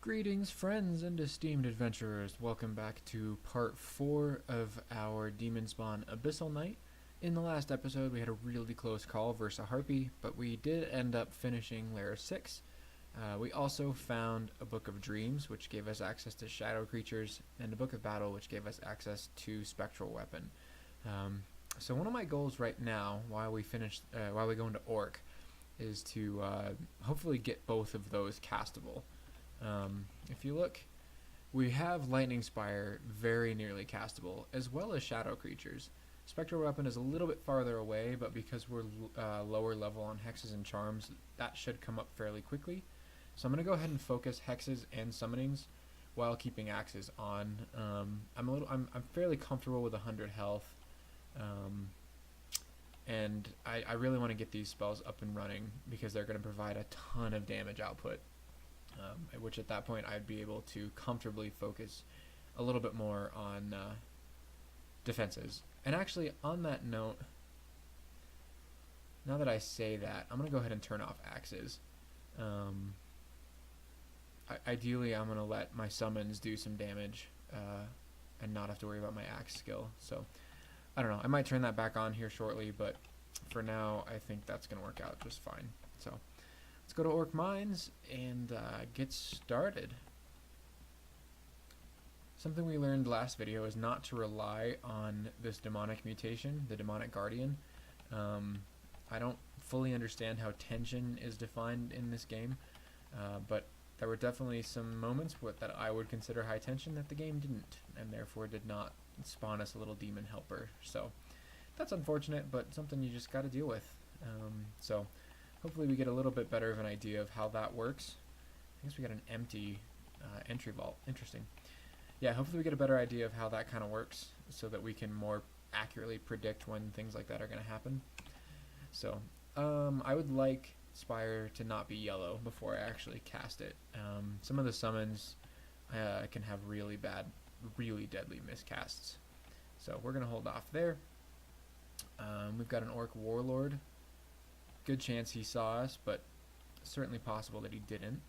Greetings, friends and esteemed adventurers. Welcome back to part 4 of our Demonspawn Abyssal Night. In the last episode, we had a really close call versus a Harpy, but we did end up finishing Layer 6. We also found a Book of Dreams, which gave us access to Shadow Creatures, and a Book of Battle, which gave us access to Spectral Weapon. So one of my goals right now, while we go into Orc, is to hopefully get both of those castable. If you look, we have Lightning Spire very nearly castable, as well as Shadow Creatures. Spectral Weapon is a little bit farther away, but because we're lower level on Hexes and Charms, that should come up fairly quickly. So I'm going to go ahead and focus Hexes and Summonings while keeping Axes on. I'm fairly comfortable with 100 health, and I really want to get these spells up and running because they're going to provide a ton of damage output. Which at that point I'd be able to comfortably focus a little bit more on defenses. And actually, on that note, now that I say that, I'm going to go ahead and turn off axes. Ideally, I'm going to let my summons do some damage and not have to worry about my axe skill. So, I don't know. I might turn that back on here shortly, but for now, I think that's going to work out just fine. So, let's go to Orc Mines and get started. Something we learned last video is not to rely on this demonic mutation, the demonic guardian. I don't fully understand how tension is defined in this game, but there were definitely some moments that I would consider high tension that the game didn't, and therefore did not spawn us a little demon helper. So that's unfortunate, but something you just got to deal with. So hopefully we get a little bit better of an idea of how that works. I guess we got an empty entry vault. Interesting. Yeah, hopefully we get a better idea of how that kind of works so that we can more accurately predict when things like that are going to happen. So, I would like Spire to not be yellow before I actually cast it. Some of the summons can have really bad, really deadly miscasts. So we're going to hold off there. We've got an Orc Warlord. Good chance he saw us, but certainly possible that he didn't.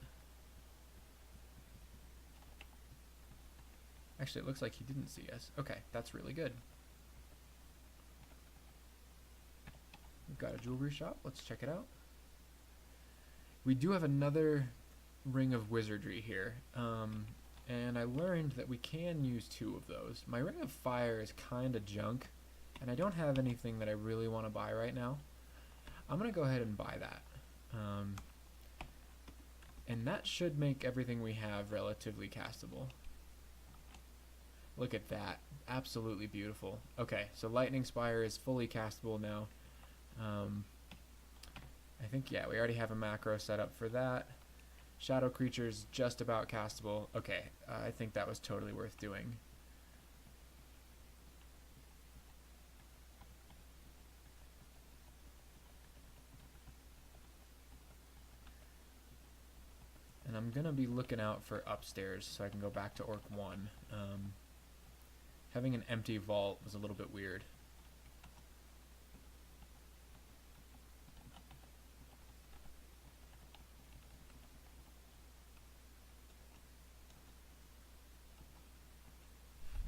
Actually, it looks like he didn't see us. Okay, that's really good. We've got a jewelry shop. Let's check it out. We do have another Ring of Wizardry here, and I learned that we can use 2 of those. My Ring of Fire is kind of junk, and I don't have anything that I really want to buy right now. I'm going to go ahead and buy that. And that should make everything we have relatively castable. Look at that. Absolutely beautiful. Okay, so Lightning Spire is fully castable now. I think, yeah, we already have a macro set up for that. Shadow Creatures just about castable. Okay, I think that was totally worth doing. And I'm going to be looking out for upstairs so I can go back to Orc 1. Having an empty vault was a little bit weird.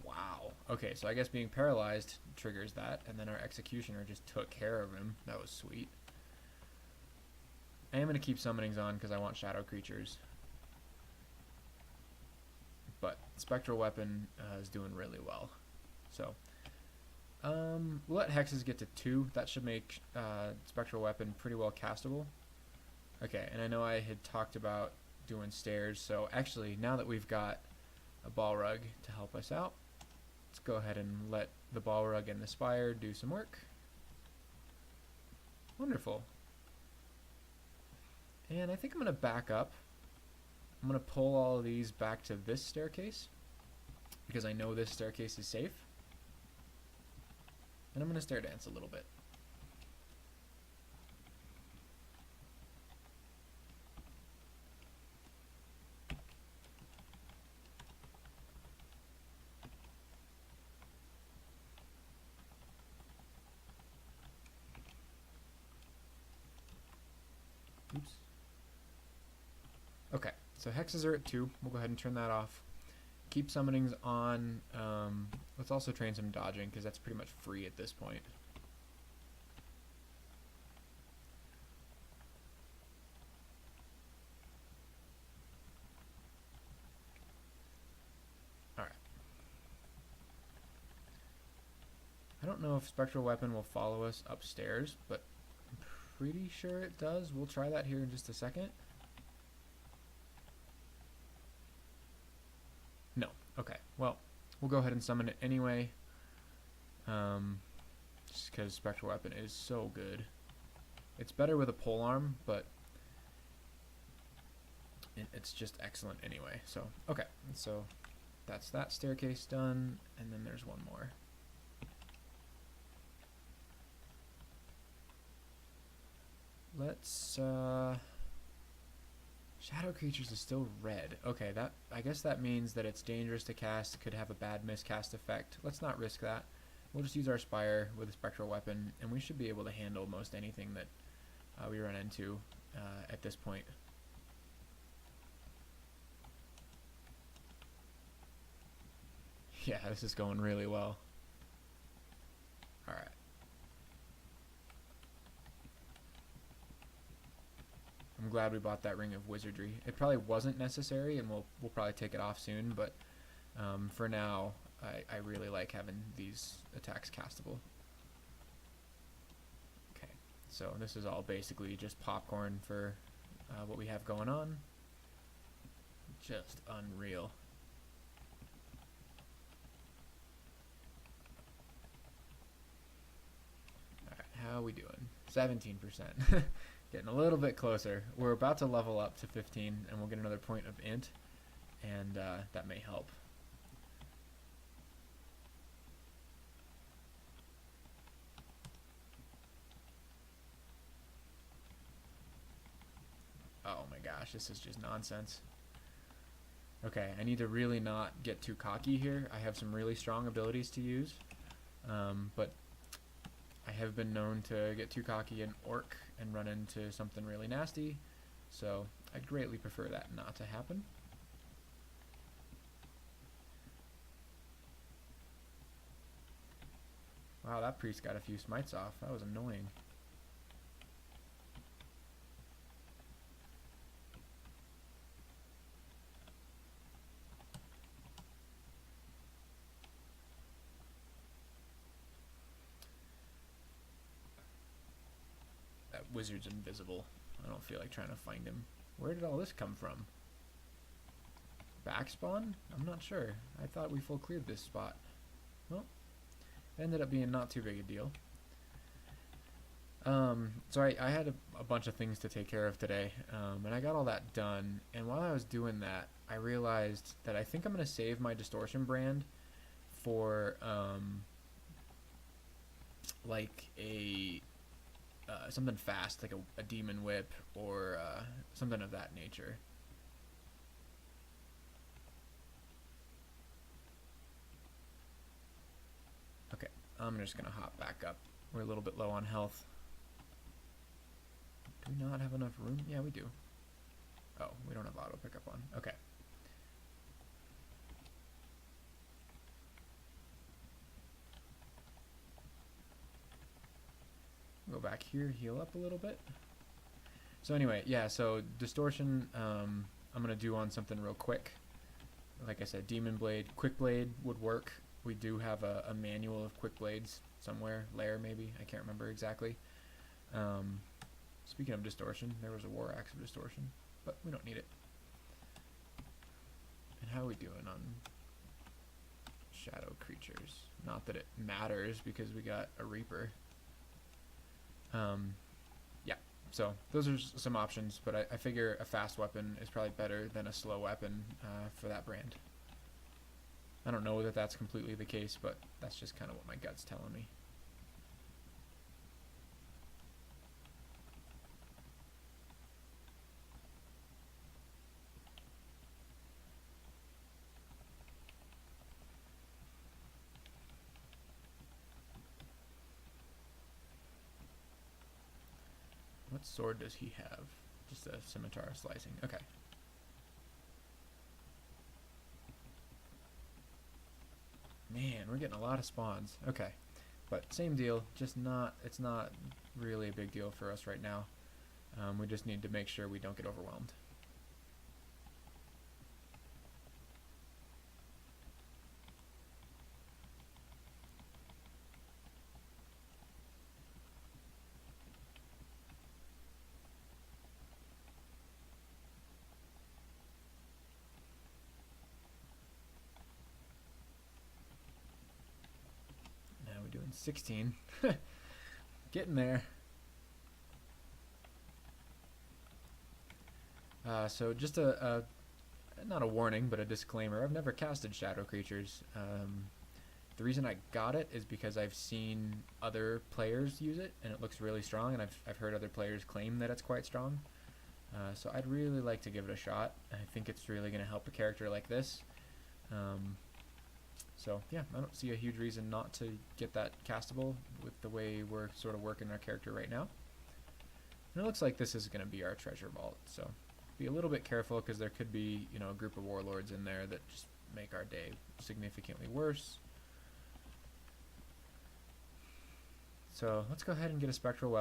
Wow. Okay, so I guess being paralyzed triggers that, and then our Executioner just took care of him. That was sweet. I am going to keep summonings on because I want Shadow Creatures. But Spectral Weapon is doing really well. So, we'll let Hexes get to 2. That should make Spectral Weapon pretty well castable. Okay, and I know I had talked about doing stairs, so actually, now that we've got a Balrug to help us out, let's go ahead and let the Balrug and the Spire do some work. Wonderful. And I think I'm going to back up. I'm going to pull all of these back to this staircase because I know this staircase is safe. And I'm going to stair dance a little bit. Oops. Okay, so hexes are at 2. We'll go ahead and turn that off. Keep summonings on. Let's also train some dodging, because that's pretty much free at this point. Alright. I don't know if Spectral Weapon will follow us upstairs, but I'm pretty sure it does. We'll try that here in just a second. No. Okay. Well, we'll go ahead and summon it anyway. Just because Spectral Weapon is so good. It's better with a polearm, but it's just excellent anyway. So, okay. So, that's that staircase done, and then there's one more. Let's, Shadow Creatures is still red. Okay, that, I guess that means that it's dangerous to cast, could have a bad miscast effect. Let's not risk that. We'll just use our Spire with a Spectral Weapon, and we should be able to handle most anything that we run into at this point. Yeah, this is going really well. Alright. I'm glad we bought that Ring of Wizardry. It probably wasn't necessary, and we'll probably take it off soon, but for now, I really like having these attacks castable. Okay, so this is all basically just popcorn for what we have going on. Just unreal. Alright, how are we doing? 17%. Getting a little bit closer. We're about to level up to 15, and we'll get another point of int, and that may help. Oh my gosh, this is just nonsense. Okay, I need to really not get too cocky here. I have some really strong abilities to use, but I have been known to get too cocky in Orc and run into something really nasty, so I'd greatly prefer that not to happen. Wow, that priest got a few smites off. That was annoying. That wizard's invisible. I don't feel like trying to find him. Where did all this come from? Backspawn? I'm not sure. I thought we full cleared this spot. Well, it ended up being not too big a deal. So I had a bunch of things to take care of today, and I got all that done, and while I was doing that, I realized that I think I'm going to save my Distortion brand for, like a, something fast, like a Demon Whip, or something of that nature. Okay, I'm just going to hop back up. We're a little bit low on health. Do we not have enough room? Yeah, we do. Oh, we don't have auto pickup on. Okay. Go back here, heal up a little bit. So anyway, yeah, so Distortion, I'm going to do on something real quick. Like I said, Demon Blade, Quick Blade would work. We do have a manual of Quick Blades somewhere, lair maybe, I can't remember exactly. Speaking of Distortion, there was a War Axe of Distortion, but we don't need it. And how are we doing on Shadow Creatures? Not that it matters because we got a Reaper. Yeah, so those are some options, but I figure a fast weapon is probably better than a slow weapon for that brand. I don't know that that's completely the case, but that's just kind of what my gut's telling me. What sword does he have? Just a scimitar slicing. Okay. Man, we're getting a lot of spawns. Okay. But same deal, just not, it's not really a big deal for us right now. We just need to make sure we don't get overwhelmed. Now we're doing 16. Getting there. So just not a warning, but a disclaimer. I've never casted shadow creatures. The reason I got it is because I've seen other players use it, and it looks really strong, and I've heard other players claim that it's quite strong. So I'd really like to give it a shot. I think it's really going to help a character like this. So yeah, I don't see a huge reason not to get that castable with the way we're sort of working our character right now. And it looks like this is going to be our treasure vault, so be a little bit careful because there could be, you know, a group of warlords in there that just make our day significantly worse. So let's go ahead and get a spectral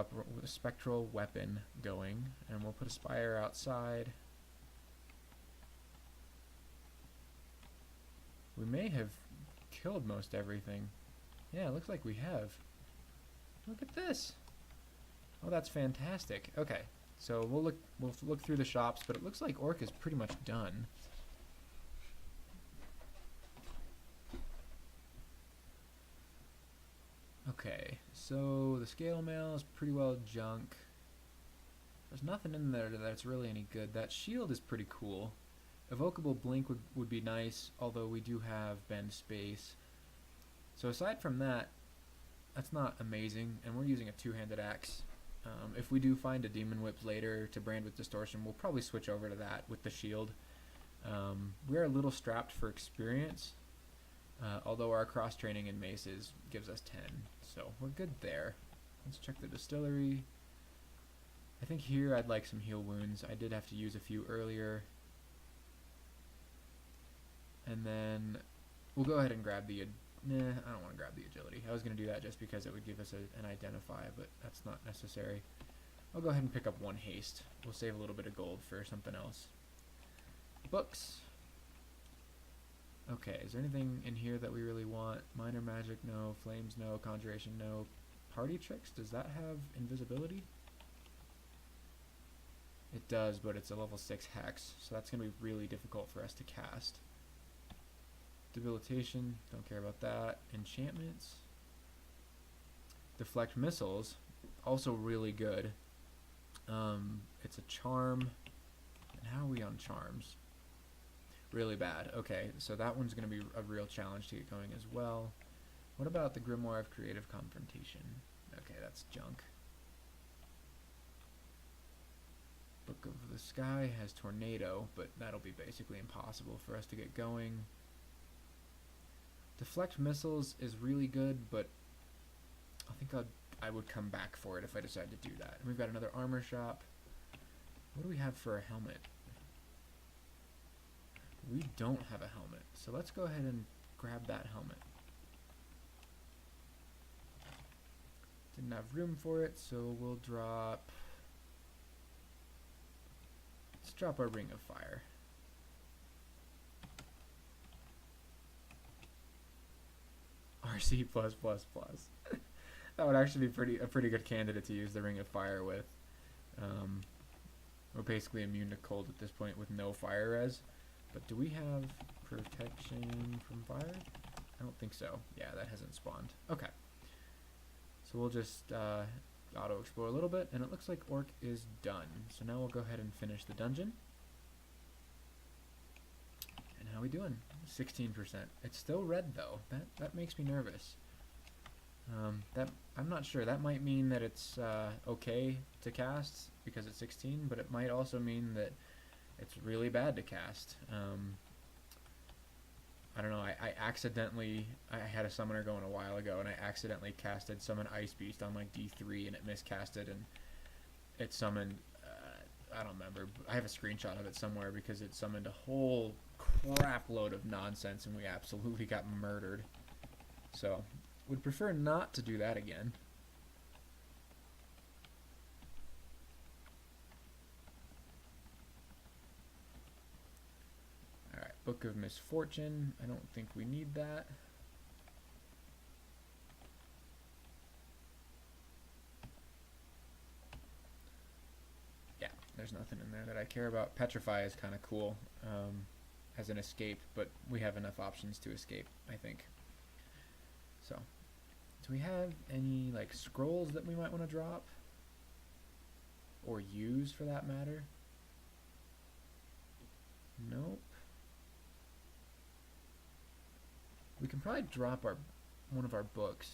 weapon going, and we'll put a spire outside. We may have killed most everything. Yeah, it looks like we have. Look at this. Oh, that's fantastic. Okay, so we'll look through the shops, but it looks like Orc is pretty much done. Okay, so the scale mail is pretty well junk. There's nothing in there that's really any good. That shield is pretty cool. Evocable blink would be nice, although we do have bend space. So aside from that, that's not amazing, and we're using a two-handed axe. If we do find a demon whip later to brand with distortion, we'll probably switch over to that with the shield. We're a little strapped for experience, although our cross training in maces gives us 10, so we're good there. Let's check the distillery. I think here I'd like some heal wounds. I did have to use a few earlier. And then we'll go ahead and grab the, I don't want to grab the agility. I was going to do that just because it would give us an identify, but that's not necessary. I'll go ahead and pick up one haste. We'll save a little bit of gold for something else. Books. Okay, is there anything in here that we really want? Minor magic, no. Flames, no. Conjuration, no. Party tricks, does that have invisibility? It does, but it's a level 6 hex, so that's going to be really difficult for us to cast. Debilitation, don't care about that. Enchantments. Deflect missiles, also really good. It's a charm. And how are we on charms? Really bad. Okay, so that one's going to be a real challenge to get going as well. What about the Grimoire of Creative Confrontation? Okay, that's junk. Book of the Sky has Tornado, but that'll be basically impossible for us to get going. Deflect missiles is really good, but I think I would come back for it if I decide to do that. And we've got another armor shop. What do we have for a helmet? We don't have a helmet, so let's go ahead and grab that helmet. Didn't have room for it, so we'll drop... Let's drop our Ring of Fire. RC+++. That would actually be a pretty good candidate to use the Ring of Fire with. We're basically immune to cold at this point with no fire res. But do we have protection from fire? I don't think so. Yeah, that hasn't spawned. Okay. So we'll just auto-explore a little bit, and it looks like Orc is done. So now we'll go ahead and finish the dungeon. And how are we doing? 16%. It's still red though. That makes me nervous. I'm not sure. That might mean that it's okay to cast because it's 16, but it might also mean that it's really bad to cast. I don't know. I had a summoner going a while ago, and I accidentally casted Summon Ice Beast on like D3, and it miscasted, and it summoned. I don't remember. I have a screenshot of it somewhere because it summoned a whole crap load of nonsense, and we absolutely got murdered. So, would prefer not to do that again. Alright, Book of Misfortune. I don't think we need that. Yeah, there's nothing in there that I care about. Petrify is kind of cool as an escape, but we have enough options to escape, I think. So, do we have any like scrolls that we might want to drop? Or use for that matter? Nope. We can probably drop one of our books.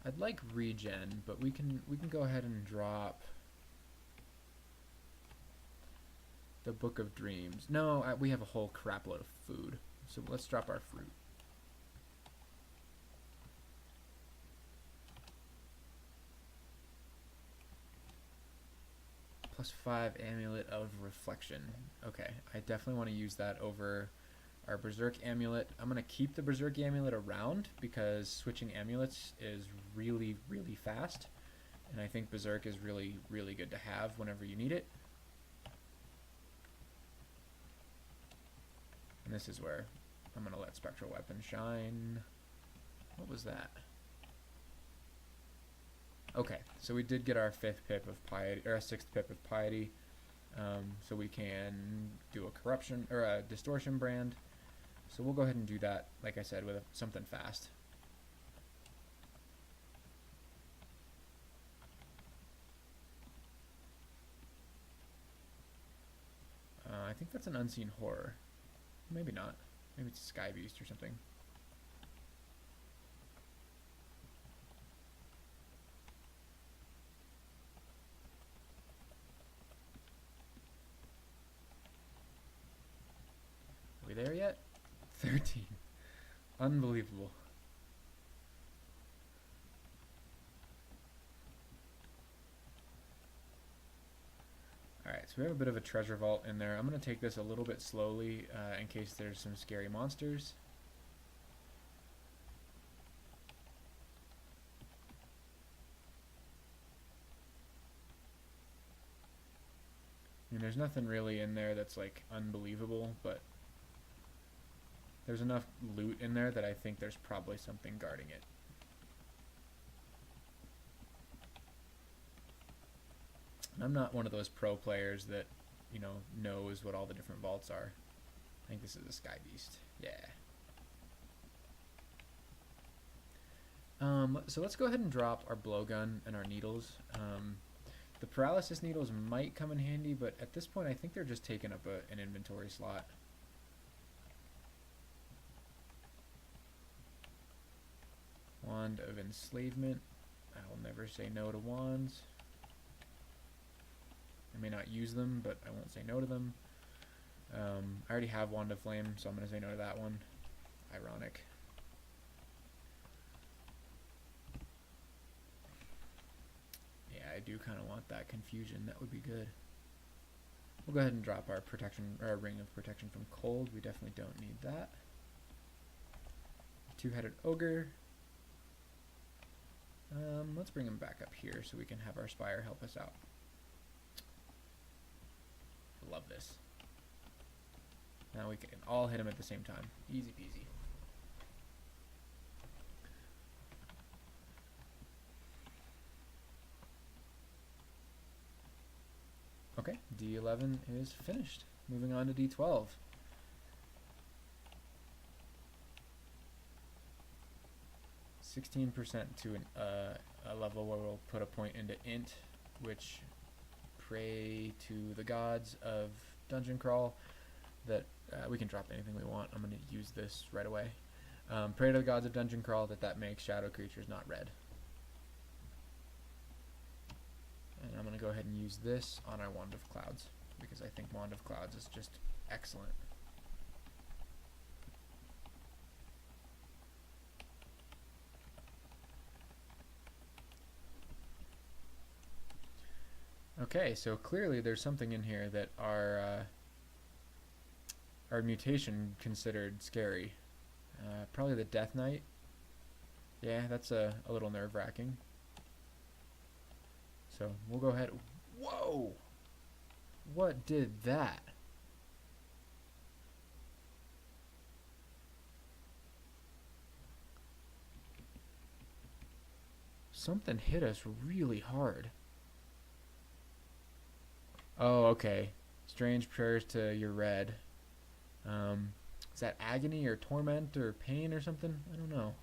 I'd like regen, but we can go ahead and drop the Book of Dreams. No, we have a whole crap load of food, so let's drop our fruit. +5 Amulet of Reflection. Okay, I definitely want to use that over our Berserk Amulet. I'm going to keep the Berserk Amulet around because switching amulets is really, really fast. And I think Berserk is really, really good to have whenever you need it. And this is where I'm going to let Spectral Weapon shine. What was that? Okay, so we did get our 5th pip of piety, or our 6th pip of piety. So we can do a corruption or a distortion brand. So we'll go ahead and do that, like I said, with something fast. I think that's an unseen horror. Maybe not. Maybe it's a sky beast or something. Are we there yet? 13. Unbelievable. Alright, so we have a bit of a treasure vault in there. I'm going to take this a little bit slowly in case there's some scary monsters. I mean, there's nothing really in there that's like unbelievable, but there's enough loot in there that I think there's probably something guarding it. And I'm not one of those pro players that, you know, knows what all the different vaults are. I think this is a sky beast. Yeah. So let's go ahead and drop our blowgun and our needles. The paralysis needles might come in handy, but at this point I think they're just taking up an inventory slot. Wand of Enslavement. I will never say no to wands. I may not use them, but I won't say no to them. I already have Wand of Flame, so I'm going to say no to that one. Ironic. Yeah, I do kind of want that confusion. That would be good. We'll go ahead and drop our protection, or our Ring of Protection from Cold. We definitely don't need that. Two-headed Ogre. Let's bring him back up here so we can have our Spire help us out. Love this. Now we can all hit him at the same time. Easy peasy. Okay, D11 is finished. Moving on to D12. %16 to a level where we'll put a point into Int, which pray to the gods of Dungeon Crawl that we can drop anything we want. I'm going to use this right away. Pray to the gods of Dungeon Crawl that makes shadow creatures not red. And I'm going to go ahead and use this on our Wand of Clouds because I think Wand of Clouds is just excellent. Okay, so clearly there's something in here that our or mutation considered scary. Probably the Death Knight. Yeah, that's a little nerve-wracking. So we'll go ahead. Whoa! What did that? Something hit us really hard. Oh, okay. Strange prayers to your red. Is that agony or torment or pain or something? I don't know.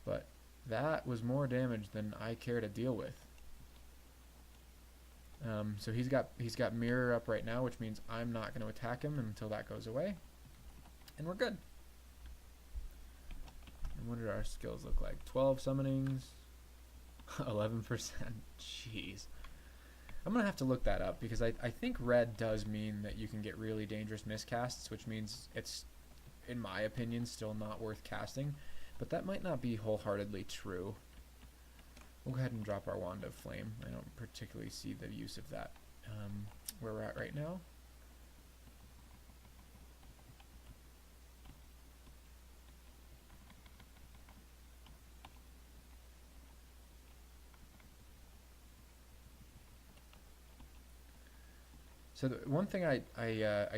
But that was more damage than I care to deal with. So he's got mirror up right now, which means I'm not going to attack him until that goes away, and we're good. And what did our skills look like? 12 summonings, 11%. Jeez. I'm going to have to look that up because I think red does mean that you can get really dangerous miscasts, which means it's, in my opinion, still not worth casting. But that might not be wholeheartedly true. We'll go ahead and drop our Wand of Flame. I don't particularly see the use of that where we're at right now. So the one thing I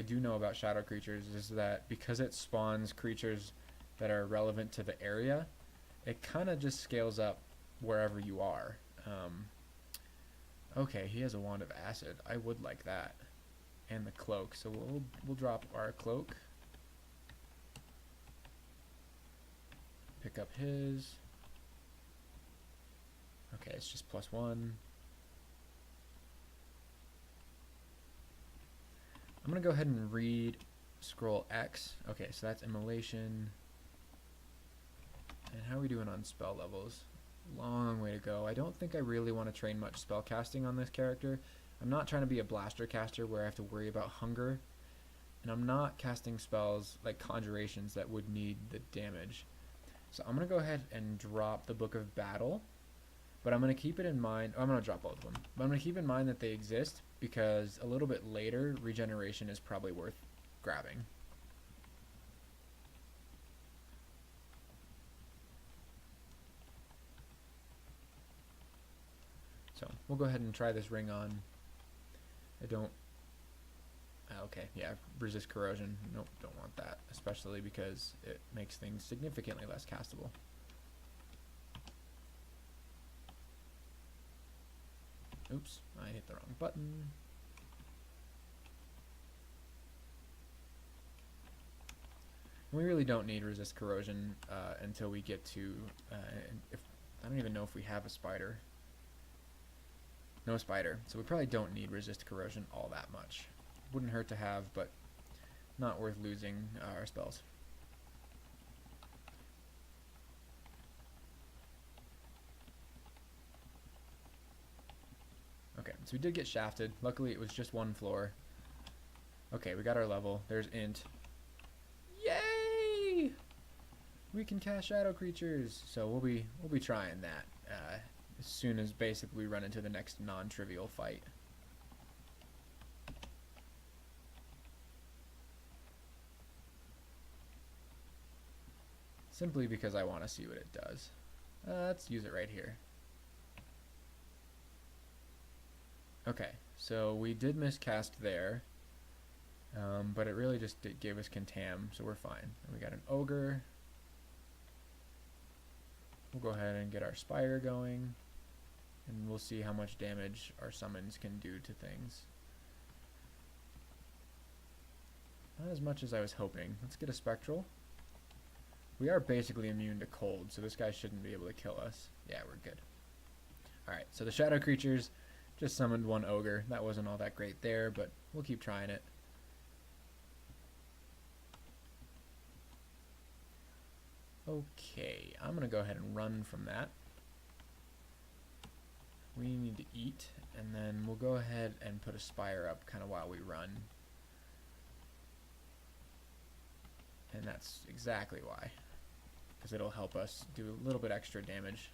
do know about shadow creatures is that because it spawns creatures that are relevant to the area, it kind of just scales up wherever you are. Okay, he has a Wand of Acid. I would like that, and the cloak. So we'll drop our cloak. Pick up his. Okay, it's just +1. I'm going to go ahead and read scroll X. Okay, so that's immolation. And how are we doing on spell levels? Long way to go. I don't think I really want to train much spell casting on this character. I'm not trying to be a blaster caster where I have to worry about hunger. And I'm not casting spells like conjurations that would need the damage. So I'm going to go ahead and drop the Book of Battle. But I'm going to keep it in mind. I'm going to drop both of them. But I'm going to keep in mind that they exist because a little bit later, regeneration is probably worth grabbing. So we'll go ahead and try this ring on. I don't... Okay, yeah, resist corrosion. Nope, don't want that. Especially because it makes things significantly less castable. Oops, I hit the wrong button. We really don't need resist corrosion until we get to... I don't even know if we have a spider. No spider, so we probably don't need resist corrosion all that much. Wouldn't hurt to have, but not worth losing our spells. Okay, so we did get shafted. Luckily it was just one floor. Okay, we got our level. There's int. Yay! We can cast shadow creatures. So we'll be trying that as soon as basically we run into the next non-trivial fight. Simply because I want to see what it does. Let's use it right here. Okay, so we did miscast there, but it really just gave us Contam, so we're fine. And we got an Ogre. We'll go ahead and get our Spire going, and we'll see how much damage our summons can do to things. Not as much as I was hoping. Let's get a Spectral. We are basically immune to cold, so this guy shouldn't be able to kill us. Yeah, we're good. Alright, so the shadow creatures just summoned one Ogre. That wasn't all that great there, but we'll keep trying it. Okay, I'm going to go ahead and run from that. We need to eat, and then we'll go ahead and put a Spire up kind of while we run. And that's exactly why. Because it'll help us do a little bit extra damage.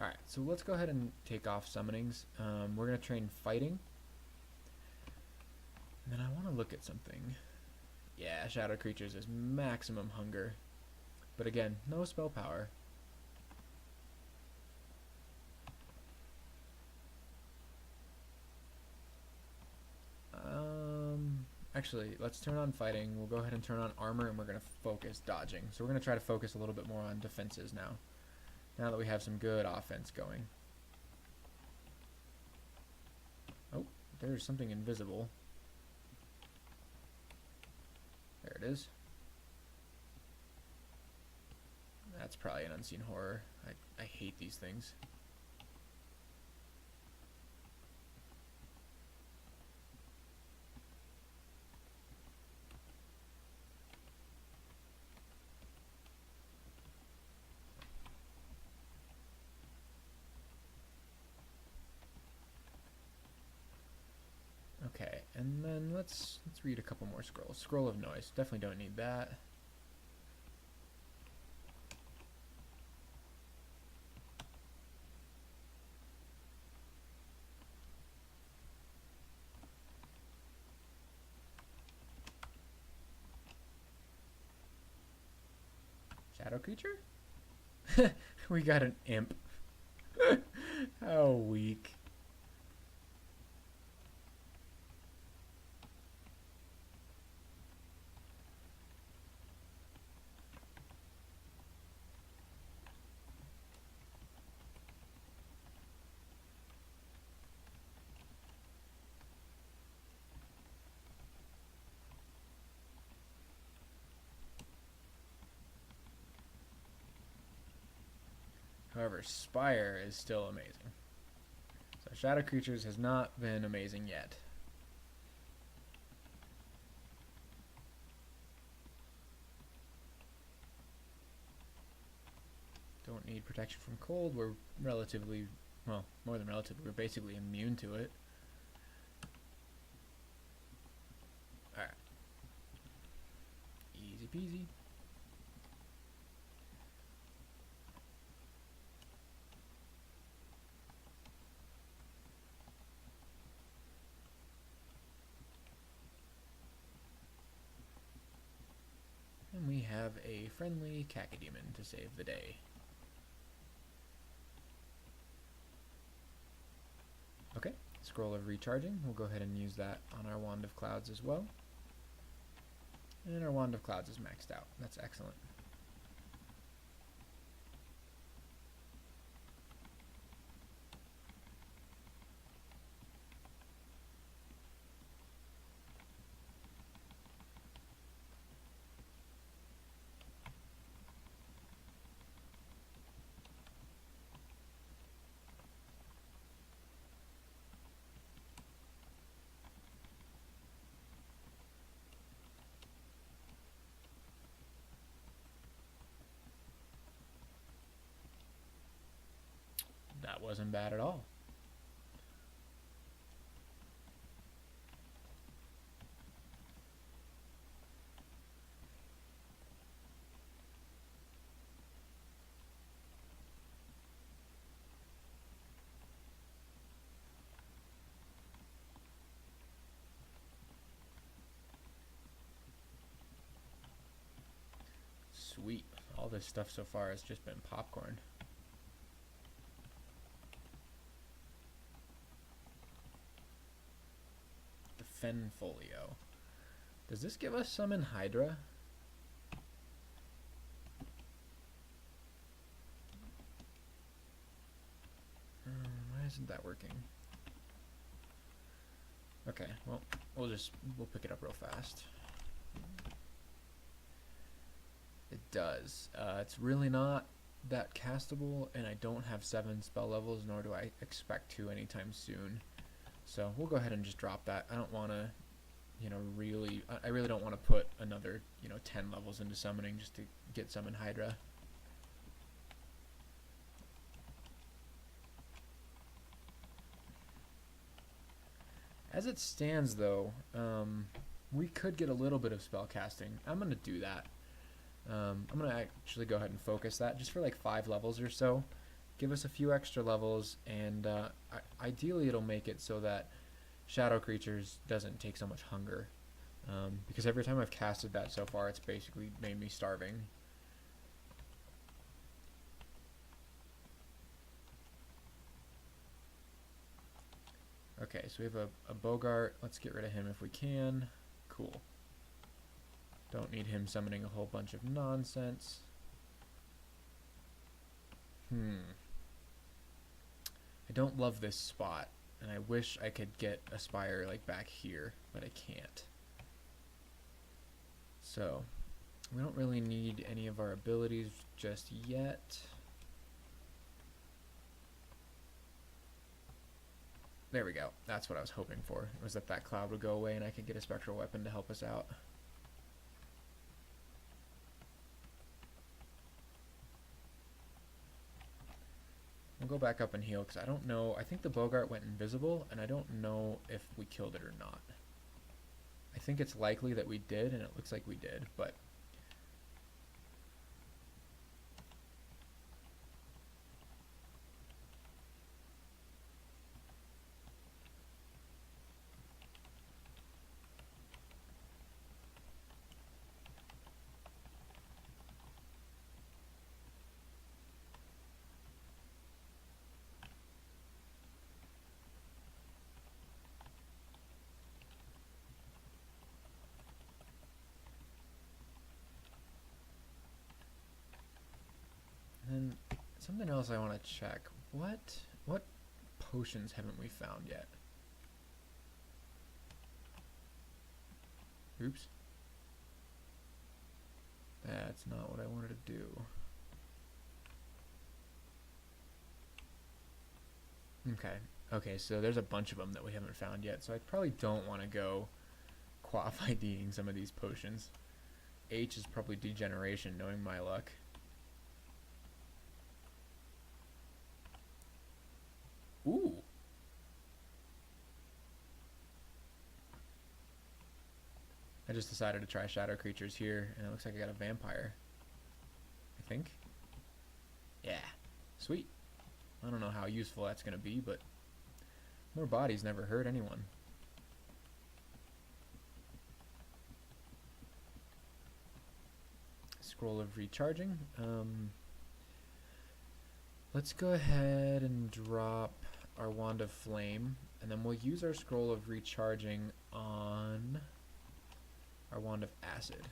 Alright, so let's go ahead and take off summonings. We're going to train fighting. And then I want to look at something. Yeah, Shadow Creatures is maximum hunger. But again, no spell power. Actually, let's turn on fighting. We'll go ahead and turn on armor, and we're going to focus dodging. So we're going to try to focus a little bit more on defenses now. Now that we have some good offense going. Oh, there's something invisible. There it is. That's probably an unseen horror. I hate these things. Okay, and then let's read a couple more scrolls. Scroll of Noise. Definitely don't need that. Shadow Creature? We got an imp. How weak. However, Spire is still amazing. So Shadow Creatures has not been amazing yet. Don't need protection from cold. We're relatively, well, more than relatively, we're basically immune to it. Alright. Easy peasy. And we have a friendly Cacodemon to save the day. Okay, Scroll of Recharging. We'll go ahead and use that on our Wand of Clouds as well. And our Wand of Clouds is maxed out. That's excellent. That wasn't bad at all. Sweet. All this stuff so far has just been popcorn. Folio. Does this give us Summon Hydra? Why isn't that working? Okay, well, we'll pick it up real fast. It does. It's really not that castable, and I don't have 7 spell levels, nor do I expect to anytime soon. So we'll go ahead and just drop that. I don't want to, I really don't want to put another, 10 levels into summoning just to get Summon Hydra. As it stands, though, we could get a little bit of spell casting. I'm going to do that. I'm going to actually go ahead and focus that just for like 5 levels or so. give us a few extra levels, and ideally it'll make it so that Shadow Creatures doesn't take so much hunger. Because every time I've casted that so far, it's basically made me starving. Okay, so we have a Bogart. Let's get rid of him if we can. Cool. Don't need him summoning a whole bunch of nonsense. I don't love this spot, and I wish I could get a Spire like back here, but I can't. So, we don't really need any of our abilities just yet. There we go. That's what I was hoping for. It was that cloud would go away and I could get a spectral weapon to help us out. We'll go back up and heal because I don't know. I think the Bogart went invisible and I don't know if we killed it or not. I think it's likely that we did, and it looks like we did, but then something else I want to check. What potions haven't we found yet? Oops. That's not what I wanted to do. Okay, so there's a bunch of them that we haven't found yet, so I probably don't want to go qualified-ing some of these potions. H is probably degeneration, knowing my luck. Ooh. I just decided to try Shadow Creatures here, and it looks like I got a Vampire. I think. Yeah. Sweet. I don't know how useful that's going to be, but more bodies never hurt anyone. Scroll of Recharging. Let's go ahead and drop our Wand of Flame, and then we'll use our Scroll of Recharging on our Wand of Acid.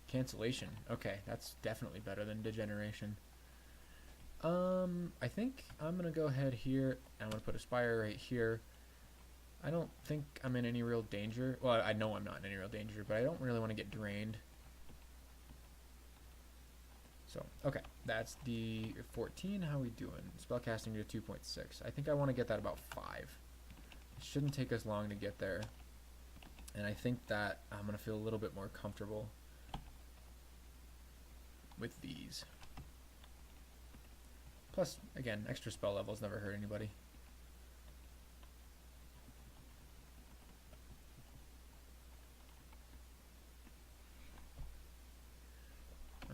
Cancellation. Okay, that's definitely better than degeneration. I think I'm gonna go ahead here and I'm gonna put a Spire right here. I don't think I'm in any real danger. Well, I know I'm not in any real danger, but I don't really want to get drained. So, okay, that's the 14. How we doing? Spellcasting to 2.6. I think I want to get that about 5. It shouldn't take us long to get there. And I think that I'm gonna feel a little bit more comfortable with these. Plus, again, extra spell levels never hurt anybody.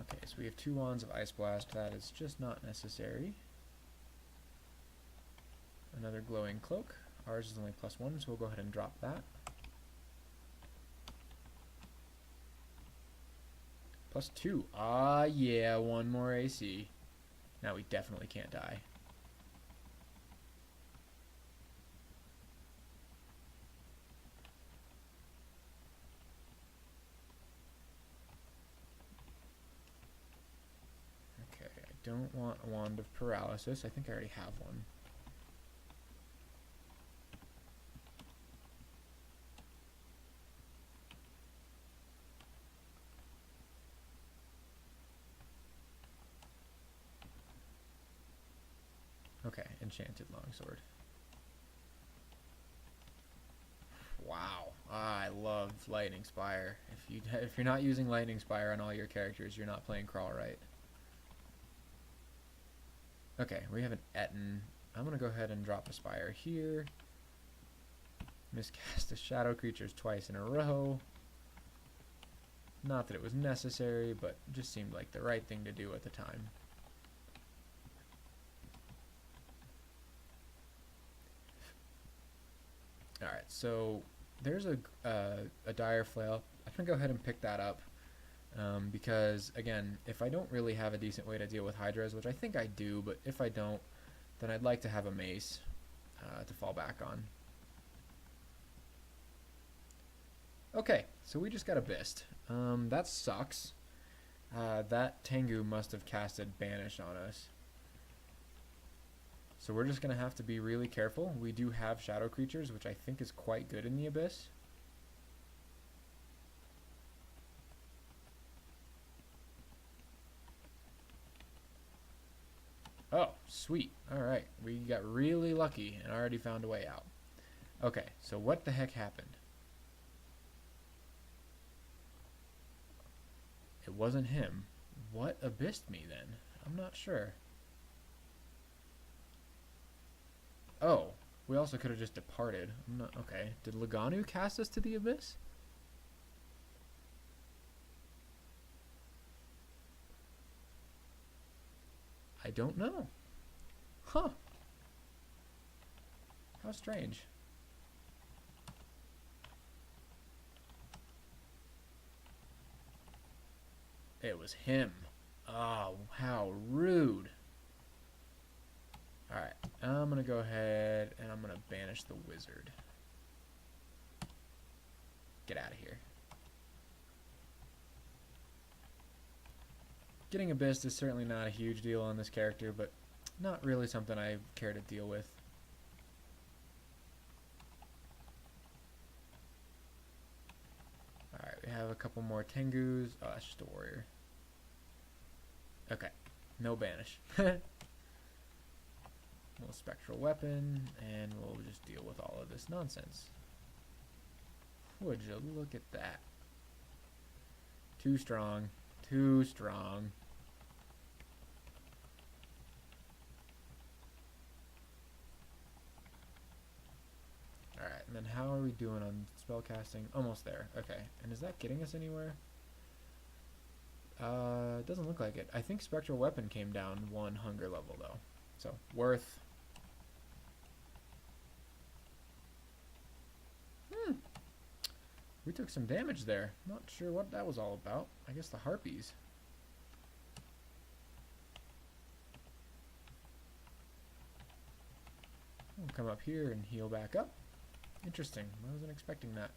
Okay, so we have 2 Wands of Ice Blast. That is just not necessary. Another Glowing Cloak. Ours is only +1, so we'll go ahead and drop that. +2. Ah, yeah, 1 more AC. Now we definitely can't die. Okay, I don't want a Wand of Paralysis. I think I already have one. enchanted longsword. Wow, I love Lightning Spire. If you're not using Lightning Spire on all your characters, you're not playing Crawl right. Okay, we have an Etten. I'm gonna go ahead and drop a Spire here. Miscast the shadow creatures twice in a row. Not that it was necessary, but it just seemed like the right thing to do at the time. Alright, so there's a dire flail. I'm going to go ahead and pick that up because, again, if I don't really have a decent way to deal with Hydras, which I think I do, but if I don't, then I'd like to have a mace to fall back on. Okay, so we just got Abyssed. That sucks. That Tengu must have casted Banish on us. So we're just going to have to be really careful. We do have shadow creatures, which I think is quite good in the Abyss. Oh, sweet. Alright, we got really lucky and already found a way out. Okay, so what the heck happened? It wasn't him. What abyssed me then? I'm not sure. Oh, we also could have just departed. I'm not okay. Did Laganu cast us to the abyss? I don't know. Huh. How strange. It was him. Oh, how rude. Alright, I'm going to go ahead and I'm going to banish the wizard. Get out of here. Getting abyssed is certainly not a huge deal on this character, but not really something I care to deal with. Alright, we have a couple more Tengus. Oh, that's just a warrior. Okay, no banish. Little spectral weapon, and we'll just deal with all of this nonsense. Would you look at that? Too strong. Too strong. Alright, and then how are we doing on spellcasting? Almost there. Okay, and is that getting us anywhere? It doesn't look like it. I think spectral weapon came down 1 hunger level though. So, worth. We took some damage there. Not sure what that was all about. I guess the harpies. We'll come up here and heal back up. Interesting. I wasn't expecting that.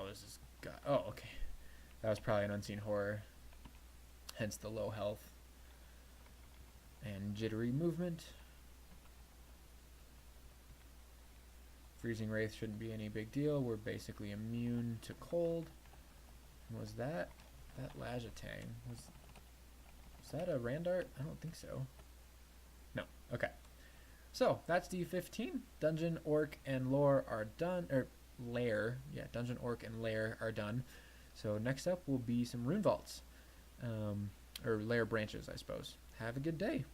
This is oh, okay. That was probably an unseen horror. Hence the low health and jittery movement. Freezing Wraith shouldn't be any big deal. We're basically immune to cold. Was that Lajatang? Was that a Randart? I don't think so. No. Okay. So that's D15. Dungeon, Orc, and Lore are done. Lair, yeah, Dungeon, Orc, and Lair are done. So next up will be some Rune Vaults, or Lair branches, I suppose. Have a good day.